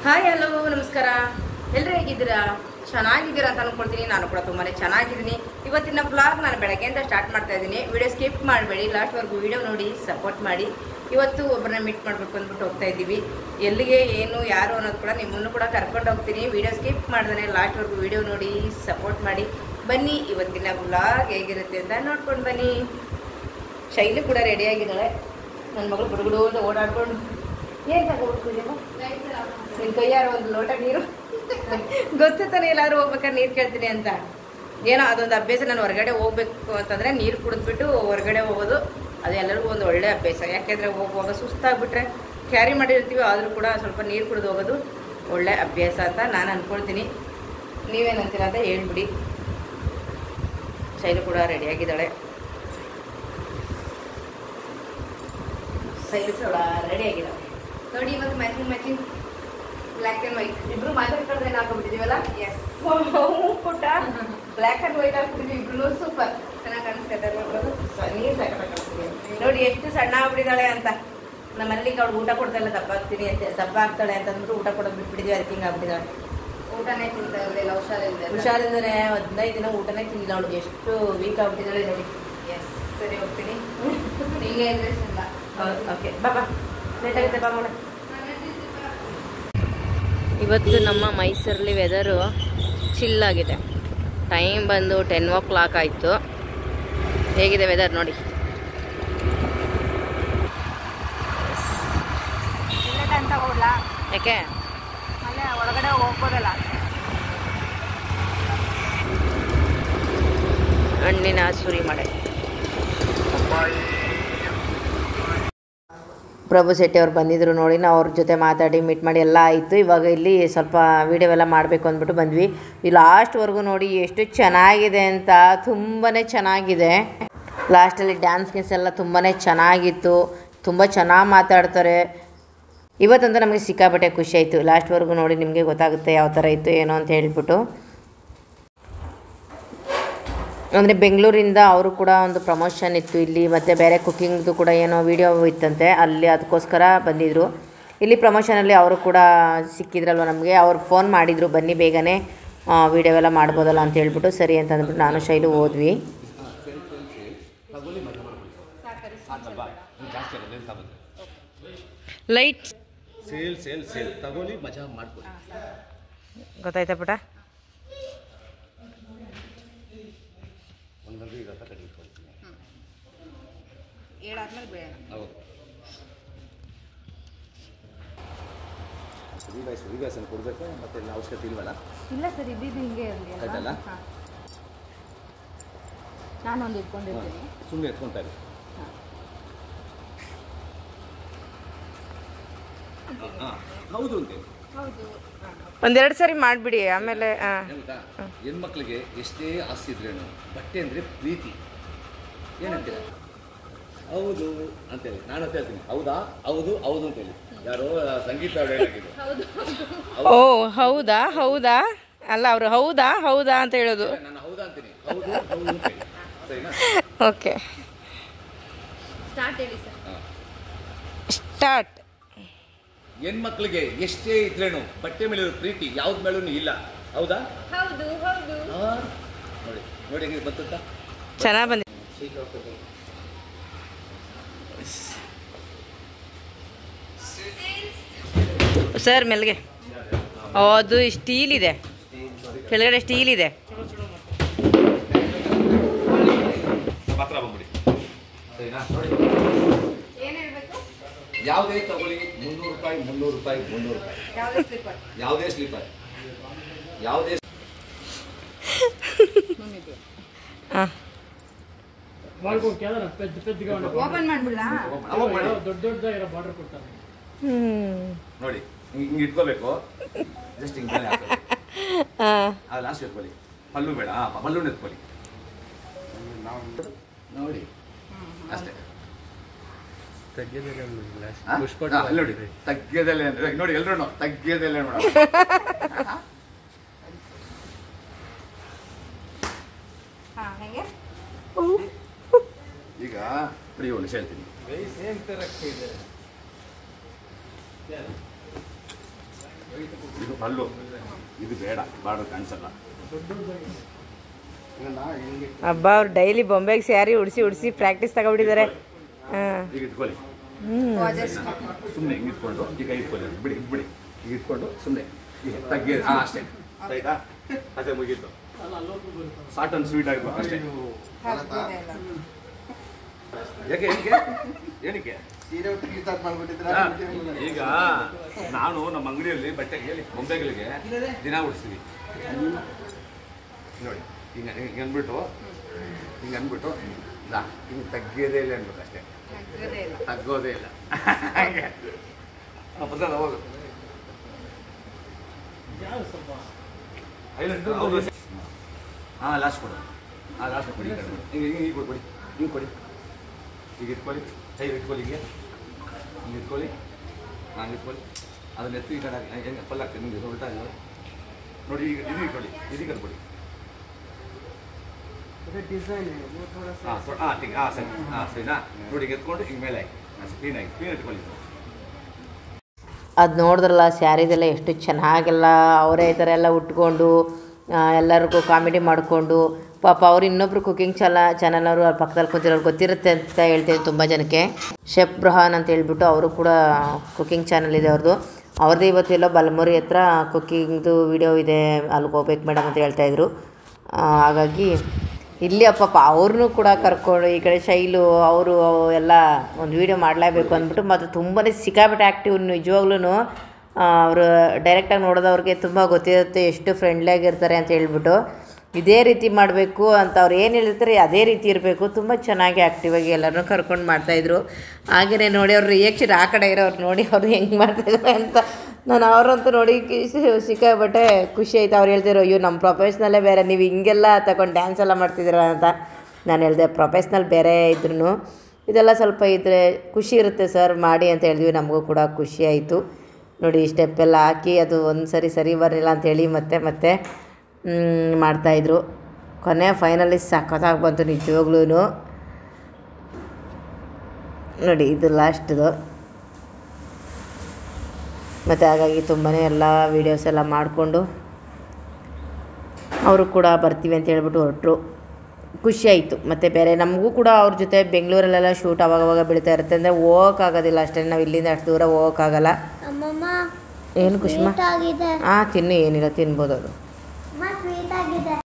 Hi hello ನಮಸ್ಕಾರ. ಎಲ್ಲರೂ ಹೇಗಿದ್ದೀರಾ? ಚೆನ್ನಾಗಿದ್ದೀರಾ ಅಂತ ಅನ್ಕೊಳ್ತೀನಿ. ನಾನು ಕೂಡ ತುಂಬಾ ಚೆನ್ನಾಗಿದ್ದೀನಿ. ಇವತ್ತಿನ ಬ್ಲಾಗ್ ನಾನು ಬೆಳಗ್ಗೆಯಿಂದ ಸ್ಟಾರ್ಟ್ ಮಾಡ್ತಾ ಇದ್ದೀನಿ. ವಿಡಿಯೋ ಸ್ಕಿಪ್ ಮಾಡಬೇಡಿ, ಲಾಸ್ಟ್ವರೆಗೂ ವಿಡಿಯೋ ನೋಡಿ ಸಪೋರ್ಟ್ ಮಾಡಿ. ಇವತ್ತು ಒಬ್ಬರನ್ನ ಮೀಟ್ ಮಾಡಬೇಕು ಅಂದ್ಬಿಟ್ಟು ಹೋಗ್ತಾ ಇದ್ದೀವಿ. ಎಲ್ಲಿಗೆ, ಏನು, ಯಾರು ಅನ್ನೋದು ಕೂಡ ನಿಮ್ಮನ್ನು ಕೂಡ ಕರ್ಕೊಂಡು ಹೋಗ್ತೀನಿ. ವಿಡಿಯೋ ಸ್ಕಿಪ್ ಮಾಡ್ದೇ ಲಾಸ್ಟ್ವರೆಗೂ ವಿಡಿಯೋ ನೋಡಿ ಸಪೋರ್ಟ್ ಮಾಡಿ. ಬನ್ನಿ, ಇವತ್ತಿನ ಬ್ಲಾಗ್ ಹೇಗಿರುತ್ತೆ ಅಂತ ನೋಡ್ಕೊಂಡು ಬನ್ನಿ. ಶೈಲಿ ಕೂಡ ರೆಡಿಯಾಗಿದ್ದಾಳೆ. ನನ್ನ ಮಗಳು ಗುಡುಗುಡು ಅಂತ ಓಡಾಡ್ಕೊಂಡು ಏನು ತಗೋಬಿಡ್ತಿದ್ದೀನೋ ನಿನ್ನ ಕೈಯಾರ ಒಂದು ಲೋಟ ನೀರು ಗೊತ್ತಾನೆ. ಎಲ್ಲರೂ ಹೋಗ್ಬೇಕಾದ್ರೆ ನೀರು ಕೇಳ್ತೀನಿ ಅಂತ ಏನೋ ಅದೊಂದು ಅಭ್ಯಾಸ. ನಾನು ಹೊರಗಡೆ ಹೋಗ್ಬೇಕು ಅಂತಂದರೆ ನೀರು ಕುಡಿದ್ಬಿಟ್ಟು ಹೊರಗಡೆ ಹೋಗೋದು ಅದು ಎಲ್ಲರಿಗೂ ಒಂದು ಒಳ್ಳೆ ಅಭ್ಯಾಸ. ಯಾಕೆಂದರೆ ಹೋಗುವಾಗ ಸುಸ್ತಾಗ್ಬಿಟ್ರೆ ಕ್ಯಾರಿ ಮಾಡಿರ್ತೀವಿ, ಆದರೂ ಕೂಡ ಸ್ವಲ್ಪ ನೀರು ಕುಡಿದು ಹೋಗೋದು ಒಳ್ಳೆ ಅಭ್ಯಾಸ ಅಂತ ನಾನು ಅಂದ್ಕೊಳ್ತೀನಿ. ನೀವೇನಂತೀರ ಅಂತ ಹೇಳ್ಬಿಡಿ. ಶೈಲು ಕೂಡ ರೆಡಿಯಾಗಿದ್ದಾಳೆ. ಶೈಲು ಕೂಡ ರೆಡಿಯಾಗಿದ್ದಾಳೆ ನೋಡಿ. ಇವತ್ತು ಮ್ಯಾಚಿಂಗ್ ಬ್ಲ್ಯಾಕ್ ಆ್ಯಂಡ್ ವೈಟ್ ಇಬ್ರು ಮಾತಾಡ್ಕೊಂಡ್ರೆ ಹಾಕೊಂಡ್ಬಿಟ್ಟಿದ್ದೀವಲ್ಲ. ಎಸ್ ಪುಟ್ಟ ಬ್ಲ್ಯಾಕ್ ಆ್ಯಂಡ್ ವೈಟ್ ಹಾಕ್ಬಿಟ್ಟಿದ್ವಿ ಇಬ್ರು. ಸೂಪರ್ ಚೆನ್ನಾಗಿ ಕಾಣಿಸ್ತಾ ನೋಡ್ಬೋದು. ನೀರು ಸಾಕಾಗಿ ಕಾಣಿಸ್ತೀವಿ ನೋಡಿ ಎಷ್ಟು ಸಣ್ಣ ಆಗ್ಬಿಟ್ಟಿದ್ದಾಳೆ ಅಂತ. ನಮ್ಮ ಮನೇಲಿಗೆ ಅವ್ಳು ಊಟ ಕೊಡ್ತಾಯಿಲ್ಲ, ದಪ್ಪ ಆಗ್ತೀನಿ ಅಂತ, ದಪ್ಪ ಆಗ್ತಾಳೆ ಅಂತ ಅಂದ್ಬಿಟ್ಟು ಊಟ ಕೊಡೋದು ಬಿಟ್ಬಿಟ್ಟಿದ್ವಿ. ಅದಕ್ಕೆ ಹಿಂಗೆ ಆಗ್ಬಿಟ್ಟಿದ್ದಾಳೆ. ಊಟನೇ ತಿಂತಾ ಇರಲಿಲ್ಲ, ಹುಷಾರಿಂದನೇ 15 ದಿನ ಊಟನೇ ತಿಂದಿಲ್ಲ. ಅವಳಿಗೆ ಎಷ್ಟು ವೀಕ್ ಆಗ್ಬಿಟ್ಟಿದ್ದಾಳೆ ನೋಡಿ. ಎಸ್ ಸರಿ ಹೋಗ್ತೀನಿ. ಹಿಂಗೆ ಅಂದರೆ ಚಂದ. ಹೌದು ಓಕೆ ಬಾಬಾ ಲೇಟ್ ಆಗುತ್ತೆ ಬಾ ಮಾಡ. ಇವತ್ತು ನಮ್ಮ ಮೈಸೂರಲ್ಲಿ ವೆದರು ಚಿಲ್ಲಾಗಿದೆ. ಟೈಮ್ ಬಂದು 10 o'clock ಆಯಿತು. ಹೇಗಿದೆ ವೆದರ್ ನೋಡಿ. ಯಾಕೆ ಒಳಗಡೆ ಹೋಗ್ಬೋದಲ್ಲ. ಹಣ್ಣಿನ ಸುರಿ ಮಾಡೆ. ಪ್ರಭು ಶೆಟ್ಟಿ ಅವ್ರು ಬಂದಿದ್ರು ನೋಡಿ. ನಾವು ಅವ್ರ ಜೊತೆ ಮಾತಾಡಿ ಮೀಟ್ ಮಾಡಿ ಎಲ್ಲ ಆಯಿತು. ಇವಾಗ ಇಲ್ಲಿ ಸ್ವಲ್ಪ ವೀಡಿಯೋ ಎಲ್ಲ ಮಾಡಬೇಕು ಅಂದ್ಬಿಟ್ಟು ಬಂದ್ವಿ. ಈ ಲಾಸ್ಟ್ವರೆಗೂ ನೋಡಿ ಎಷ್ಟು ಚೆನ್ನಾಗಿದೆ ಅಂತ. ತುಂಬಾ ಚೆನ್ನಾಗಿದೆ. ಲಾಸ್ಟಲ್ಲಿ ಡ್ಯಾನ್ಸ್ ಎಲ್ಲ ತುಂಬಾ ಚೆನ್ನಾಗಿತ್ತು. ತುಂಬ ಚೆನ್ನಾಗಿ ಮಾತಾಡ್ತಾರೆ. ಇವತ್ತಂತೂ ನಮಗೆ ಸಿಕ್ಕಾಪಟ್ಟೆ ಖುಷಿ ಆಯಿತು. ಲಾಸ್ಟ್ವರೆಗೂ ನೋಡಿ ನಿಮಗೆ ಗೊತ್ತಾಗುತ್ತೆ ಯಾವ ಥರ ಇತ್ತು ಏನೋ ಅಂತ ಹೇಳ್ಬಿಟ್ಟು. ಅಂದರೆ ಬೆಂಗಳೂರಿಂದ ಅವರು ಕೂಡ ಒಂದು ಪ್ರಮೋಷನ್ ಇತ್ತು ಇಲ್ಲಿ, ಮತ್ತು ಬೇರೆ ಕುಕ್ಕಿಂಗ್ದು ಕೂಡ ಏನೋ ವೀಡಿಯೋ ಇತ್ತಂತೆ ಅಲ್ಲಿ, ಅದಕ್ಕೋಸ್ಕರ ಬಂದಿದ್ದರು. ಇಲ್ಲಿ ಪ್ರಮೋಷನಲ್ಲಿ ಅವರು ಕೂಡ ಸಿಕ್ಕಿದ್ರಲ್ವ ನಮಗೆ. ಅವ್ರು ಫೋನ್ ಮಾಡಿದರು, ಬನ್ನಿ ಬೇಗನೆ ವೀಡಿಯೋ ಎಲ್ಲ ಮಾಡ್ಬೋದಲ್ಲ ಅಂತ ಹೇಳ್ಬಿಟ್ಟು. ಸರಿ ಅಂತ ಅಂದ್ಬಿಟ್ಟು ನಾನು ಶೈಲು ಹೋದ್ವಿ. ಲೈಟ್ ಸೇಲ್ ತಗೊಳ್ಳಿ, ಮಜಾ ಮಾಡ್ಕೊಳ್ಳಿ. ಗೊತ್ತಾಯ್ತಾ ಪುಟ? ಸುರಿಗಾಸನ ಕೊಡಬೇಕು, ಮತ್ತೆ ಅವಶ್ಯಕತೆ ಇಲ್ವಲ್ಲ? ಇಲ್ಲ ಸರ್, ಇದ್ದಿದ್ದು ಹಿಂಗೆ ಆಯ್ತಲ್ಲ. ನಾನೊಂದು ಇಟ್ಕೊಂಡಿರ್ತೀನಿ, ಸುಮ್ಮನೆ ಎತ್ಕೊತಾ ಇರಿ. ಹೌದು ಅಂತ ಒಂದೆರಡು ಸರಿ ಮಾಡಿಬಿಡಿ. ಆಮೇಲೆ ಹೆಣ್ಮಕ್ಳಿಗೆ ಎಷ್ಟೇ ಆಸ್ತಿ ಇದ್ರೇನು ಬಟ್ಟೆ ಅಂದರೆ ಪ್ರೀತಿ. ಏನಂತೀರ? ಹೌದು ಅಂತೇಳಿ ನಾನು ಅಂತ ಹೇಳ್ತೀನಿ. ಹೌದಾ? ಹೌದು ಹೌದು ಅಂತೇಳಿ. ಯಾರೋ ಸಂಗೀತ ಹೇಳಾಗಿದೆ. ಓ ಹೌದಾ ಹೌದಾ ಅಲ್ಲ, ಅವರು ಹೌದಾ ಹೌದಾ ಅಂತ ಹೇಳೋದು. ನಾನು ಹೌದಾ ಅಂತೀನಿ, ಹೌದು ಹೌದು ಅಂತ ಹೇಳಿ. ಸರಿನಾ? ಓಕೆ ಸ್ಟಾರ್ಟ್ ಹೇಳಿ ಸರ್. ಸ್ಟಾರ್ಟ್. ಹೆಣ್ಮಕ್ಳಿಗೆ ಎಷ್ಟೇ ಇದ್ರೇನು ಬಟ್ಟೆ ಮೇಲೆ ಪ್ರೀತಿ ಯಾವ್ದ ಮೇಲೂ ಇಲ್ಲ. ಹೌದಾ? ಹೌದು ಹೌದು. ನೋಡಿ ನೋಡಿ ಹೇಗೆ ಬರ್ತಂತ. ಚೆನ್ನಾಗಿ ಬಂದಿದೆ ಸರ್. ಮೆಲ್ಗೆ ಅದು ಸ್ಟೀಲ್ ಇದೆ, ಕೆಳಗಡೆ ಸ್ಟೀಲ್ ಇದೆ. ಮಾತ್ರ ಬಂದ್ಬಿಡಿ. ಸರಿನಾ? ನೋಡಿ ಯಾವುದೇ ತಗೊಳ್ಳಿ, 300 ರೂಪಾಯಿ 300 ರೂಪಾಯಿ 300 ರೂಪಾಯಿ. ಯಾವುದೇ ಸ್ಲೀಪರ್ ಯಾವುದೇ ಓಪನ್ ಮಾಡ್ಬಿಡ್ಲಾ? ನೋಡಿ ಹಿಂಗೆ ಇಟ್ಕೋಬೇಕು. ಜಸ್ಟ್ ಹಿಂಗೆ ಲಾಸ್ಟ್ ಎತ್ಕೊಳ್ಳಿ. ಪಲ್ಲು ಬೇಡ, ಪಲ್ಲು ಎತ್ಕೊಳ್ಳಿ ನೋಡಿ ಅಷ್ಟೇ. ನೋಡಿ ತಗ್ಗದಲ್ಲೇ ಅಂದ್ರೆ ನೋಡಿ, ಎಲ್ರು ತಗ್ಗದಲ್ಲೇ ನೋಡ. ಈಗ ಬಿಡಿ ಒಂದು ಹೇಳ್ತೀನಿ. ಇದು ಹಲ್ಲು, ಇದು ಬೇಡ, ಬಾರ್ಡರ್ ಕಾಣಿಸಲ್ಲ. ಹಬ್ಬ ಅವ್ರು ಡೈಲಿ ಬೊಂಬೆಗೆ ಸ್ಯಾರಿ ಉಡಿಸಿ ಪ್ರಾಕ್ಟೀಸ್ ತಗೊಬಿಟ್ಟಿದ್ದಾರೆ. ಈಗ ಇಟ್ಕೊಳ್ಳಿ, ಸುಮ್ಮನೆ ಹಿಂಗೆ ಇಟ್ಕೊಂಡು ಈಗ ಇಟ್ಕೊಳ್ಳಿ, ಬಿಡಿ ಬಿಡಿ, ಈಗ ಇಟ್ಕೊಂಡು ಸುಮ್ಮನೆ ಈಗ ತಗ್ಗಿ. ಅಷ್ಟೇ ಆಯ್ತಾ, ಅದೇ ಮುಗೀತು. ಸಾಟ್ ಅಂಡ್ ಸ್ವೀಟ್ ಆಗ್ಬೇಕು ಅಷ್ಟೇ. ಯಾಕೆ ಏನಕ್ಕೆ ಈಗ ನಾನು ನಮ್ಮ ಅಂಗಡಿಯಲ್ಲಿ ಬಟ್ಟೆಗೆ ಬೊಂಬೆಗಳಿಗೆ ದಿನ ಉಡಿಸ್ತೀವಿ ನೋಡಿ. ಹಿಂಗೆ ಅಂದ್ಬಿಟ್ಟು ಹಿಂಗೆ ತಗ್ಗೋದೇ ಇಲ್ಲ ಅನ್ಬೇಕು ಅಷ್ಟೇ, ತಗ್ಗೋದೇ ಇಲ್ಲ. ಹಾಗೆ ಹೋಗು ಲಾಸ್ಟ್ ಕೊಡು, ಲಾಸ್ಟ್ ಕೊಡಿ, ಹಿಂಗೆ ಕೊಡಿ, ಹಿಂಗೆ ಕೊಡಿ, ಈಗ ಇಟ್ಕೊಳ್ಳಿ, ಕೈ ಇಟ್ಕೊಳ್ಳಿ, ಹಿಂಗೆ ಇಟ್ಕೊಳ್ಳಿ, ನಾನು ಇಟ್ಕೊಳ್ಳಿ, ಅದನ್ನ ಎತ್ತಿ ಈ ಕಡೆ ಹೆಂಗೆ ಪಲ್ಲಾಗ್ತದೆ ನಿಮಗೆ ಉಲ್ಟಾ ನೋಡಿ. ಈಗ ಇದು ಇಟ್ಕೊಳ್ಳಿ, ಇದೀಗ ಕೊಡಿ. ಸರಿನಾ ನೋಡಿ, ಎತ್ಕೊಂಡು ಹಿಂಗೆ ಮೇಲೆ ಕ್ಲೀನಾಗಿ ಇಟ್ಕೊಳ್ಳಿ. ಅದು ನೋಡಿದ್ರಲ್ಲ ಸ್ಯಾರೀದೆಲ್ಲ ಎಷ್ಟು ಚೆನ್ನಾಗೆಲ್ಲ ಅವರೇ ಈ ಥರ ಎಲ್ಲ ಉಟ್ಕೊಂಡು ಎಲ್ಲರಿಗೂ ಕಾಮಿಡಿ ಮಾಡಿಕೊಂಡು, ಪಾಪ ಅವ್ರು ಇನ್ನೊಬ್ರು ಕುಕಿಂಗ್ ಚಾನಲ್ ಅವರು ಅವ್ರ ಪಕ್ಕದಲ್ಲಿ ಕೂತಿರೋರು ಗೊತ್ತಿರುತ್ತೆ ಅಂತ ಹೇಳ್ತೀನಿ ತುಂಬ ಜನಕ್ಕೆ. ಶೆಫ್ ಬ್ರಹಾನ್ ಅಂತ ಹೇಳ್ಬಿಟ್ಟು ಅವರು ಕೂಡ ಕುಕಿಂಗ್ ಚಾನಲ್ ಇದೆ ಅವ್ರದ್ದು. ಅವ್ರದ್ದು ಇವತ್ತೆಲ್ಲೋ ಬಲಮುರಿ ಹತ್ರ ಕುಕ್ಕಿಂಗ್ದು ವಿಡಿಯೋ ಇದೆ, ಅಲ್ಲಿಗೆ ಹೋಗ್ಬೇಕು ಮೇಡಮ್ ಅಂತ ಹೇಳ್ತಾಯಿದ್ರು. ಹಾಗಾಗಿ ಇಲ್ಲಿ ಪಾಪ ಅವ್ರನ್ನೂ ಕೂಡ ಕರ್ಕೊಂಡು ಈ ಕಡೆ ಶೈಲು ಅವರು ಎಲ್ಲ ಒಂದು ವೀಡಿಯೋ ಮಾಡಲೇಬೇಕು ಅಂದ್ಬಿಟ್ಟು, ಮತ್ತು ತುಂಬಾ ಸಿಕ್ಕಾಬಿಟ್ಟೆ ಆ್ಯಕ್ಟಿವ್. ನಿಜವಾಗ್ಲೂ ಅವರು ಡೈರೆಕ್ಟಾಗಿ ನೋಡೋದವ್ರಿಗೆ ತುಂಬ ಗೊತ್ತಿರುತ್ತೆ ಎಷ್ಟು ಫ್ರೆಂಡ್ಲಿಯಾಗಿರ್ತಾರೆ ಅಂತ ಹೇಳ್ಬಿಟ್ಟು. ಇದೇ ರೀತಿ ಮಾಡಬೇಕು ಅಂತ ಅವ್ರು ಏನು ಹೇಳಿರ್ತಾರೆ ಅದೇ ರೀತಿ ಇರಬೇಕು. ತುಂಬ ಚೆನ್ನಾಗಿ ಆ್ಯಕ್ಟಿವಾಗಿ ಎಲ್ಲರನ್ನೂ ಕರ್ಕೊಂಡು ಮಾಡ್ತಾಯಿದ್ರು. ಹಾಗೆಯೇ ನೋಡಿ ಅವ್ರ ರಿಯಾಕ್ಷನ್ ಆ ಕಡೆ ಇರೋರು ನೋಡಿ ಅವ್ರು ಹೆಂಗೆ ಮಾಡ್ತಾಯಿದ್ದಾರೆ ಅಂತ. ನಾನು ಅವರಂತೂ ನೋಡಿ ಸಿಕ್ಕಾಬಿಟ್ಟೆ ಖುಷಿ ಆಯ್ತು. ಅವ್ರು ಹೇಳ್ತಿರೋ ಅಯ್ಯೋ ನಮ್ಮ ಪ್ರೊಫೆಷ್ನಲ್ಲೇ ಬೇರೆ, ನೀವು ಹಿಂಗೆಲ್ಲ ತಗೊಂಡು ಡ್ಯಾನ್ಸ್ ಎಲ್ಲ ಮಾಡ್ತಿದ್ದೀರ ಅಂತ. ನಾನು ಹೇಳಿದೆ ಪ್ರೊಫೆಷ್ನಲ್ ಬೇರೆ ಇದ್ರೂ ಇದೆಲ್ಲ ಸ್ವಲ್ಪ ಇದ್ದರೆ ಖುಷಿ ಇರುತ್ತೆ ಸರ್ ಮಾಡಿ ಅಂತ ಹೇಳಿದ್ವಿ. ನಮಗೂ ಕೂಡ ಖುಷಿ ಆಯಿತು ನೋಡಿ. ಸ್ಟೆಪ್ಪೆಲ್ಲ ಹಾಕಿ ಅದು ಒಂದು ಸರಿ ಬರಲಿಲ್ಲ ಅಂಥೇಳಿ ಮತ್ತೆ ಮಾಡ್ತಾಯಿದ್ರು. ಕೊನೆ ಫೈನಲಿ ಸಖತ್ತಾಗಿ ಬಂತು ನಿಜವಾಗ್ಲೂ ನೋಡಿ. ಇದು ಲಾಸ್ಟ್ದು ಮತ್ತು ಹಾಗಾಗಿ ತುಂಬಾ ಎಲ್ಲ ವೀಡಿಯೋಸ್ ಎಲ್ಲ ಮಾಡಿಕೊಂಡು ಅವರು ಕೂಡ ಬರ್ತೀವಿ ಅಂತ ಹೇಳ್ಬಿಟ್ಟು ಹೊರಟರು. ಖುಷಿಯಾಯಿತು. ಮತ್ತು ಬೇರೆ ನಮಗೂ ಕೂಡ ಅವ್ರ ಜೊತೆ ಬೆಂಗಳೂರಲ್ಲೆಲ್ಲ ಶೂಟ್ ಅವಾಗವಾಗ ಬೀಳ್ತಾ ಇರುತ್ತೆ, ಅಂದರೆ ಹೋಗೋಕ್ಕಾಗೋದಿಲ್ಲ ಅಷ್ಟೇ. ನಾವು ಇಲ್ಲಿಂದ ಅಷ್ಟು ದೂರ ಹೋಗೋಕ್ಕಾಗಲ್ಲ. ಏನು ಕುಷ್ಮಾ? ತಿನ್ನು, ಏನಿಲ್ಲ ತಿನ್ಬೋದು ಅದು.